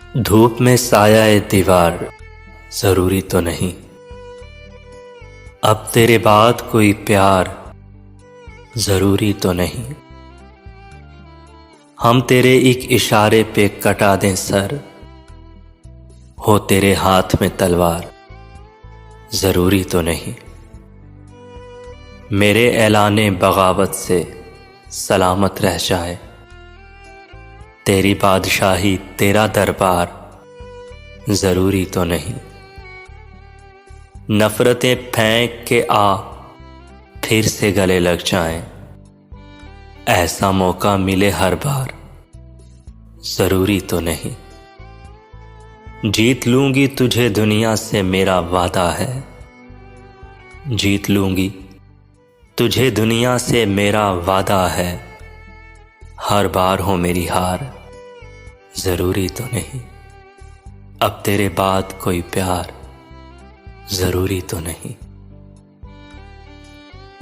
धूप में साया ए दीवार जरूरी तो नहीं, अब तेरे बाद कोई प्यार जरूरी तो नहीं। हम तेरे एक इशारे पे कटा दें सर, हो तेरे हाथ में तलवार जरूरी तो नहीं। मेरे ऐलाने बगावत से सलामत रह जाए, तेरी बादशाही तेरा दरबार जरूरी तो नहीं। नफरतें फेंक के आ फिर से गले लग जाएं, ऐसा मौका मिले हर बार जरूरी तो नहीं। जीत लूंगी तुझे दुनिया से मेरा वादा है, जीत लूंगी तुझे दुनिया से मेरा वादा है। हर बार हो मेरी हार जरूरी तो नहीं, अब तेरे बाद कोई प्यार जरूरी तो नहीं।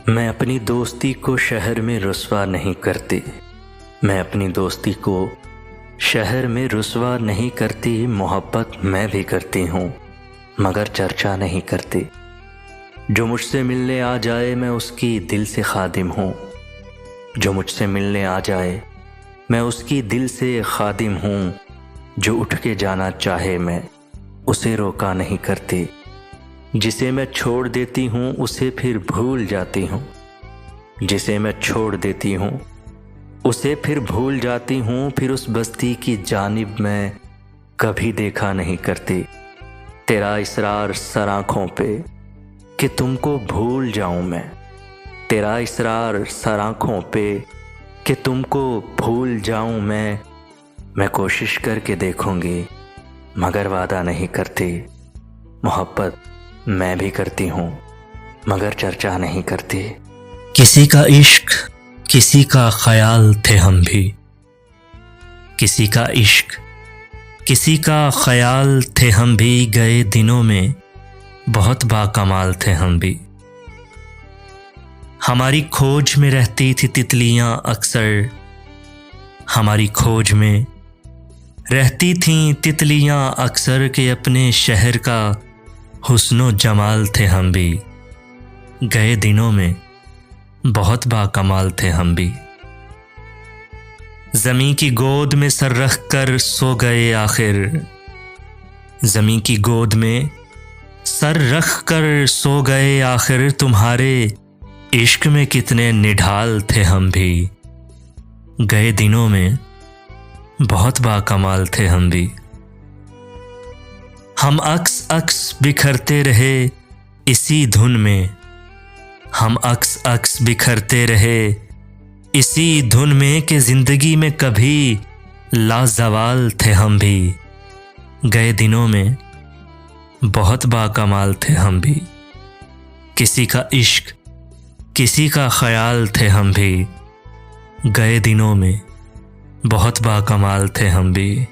मैं अपनी दोस्ती को शहर में रुस्वा नहीं करती, मैं अपनी दोस्ती को शहर में रुस्वा नहीं करती। मोहब्बत मैं भी करती हूँ मगर चर्चा नहीं करती। जो मुझसे मिलने आ जाए मैं उसकी दिल से खादिम हूँ, जो मुझसे मिलने आ जाए मैं उसकी दिल से खादिम हूँ। जो उठ के जाना चाहे मैं उसे रोका नहीं करती, जिसे मैं छोड़ देती हूँ उसे फिर भूल जाती हूँ, जिसे मैं छोड़ देती हूँ उसे फिर भूल जाती हूँ। फिर उस बस्ती की जानिब मैं कभी देखा नहीं करती। तेरा इसरार सर आँखों पे कि तुमको भूल जाऊँ मैं, तेरा इसरार सर आँखों पे कि तुमको भूल जाऊँ मैं कोशिश करके देखूंगी मगर वादा नहीं करती। मोहब्बत मैं भी करती हूँ मगर चर्चा नहीं करती। किसी का इश्क किसी का ख्याल थे हम भी, किसी का इश्क किसी का ख्याल थे हम भी। गए दिनों में बहुत बाकमाल थे हम भी। हमारी खोज में रहती थी तितलियां अक्सर, हमारी खोज में रहती थीं तितलियां अक्सर के अपने शहर का हुस्नो जमाल थे हम भी। गए दिनों में बहुत बाकमाल थे हम भी। ज़मीं की गोद में सर रख कर सो गए आखिर, ज़मीं की गोद में सर रख कर सो गए आखिर। तुम्हारे इश्क में कितने निढाल थे हम भी। गए दिनों में बहुत बाकमाल थे हम भी। हम अक्स अक्स बिखरते रहे इसी धुन में, हम अक्स अक्स बिखरते रहे इसी धुन में कि जिंदगी में कभी लाजवाल थे हम भी। गए दिनों में बहुत बाकमाल थे हम भी। किसी का इश्क किसी का ख्याल थे हम भी। गए दिनों में बहुत बाकमाल थे हम भी।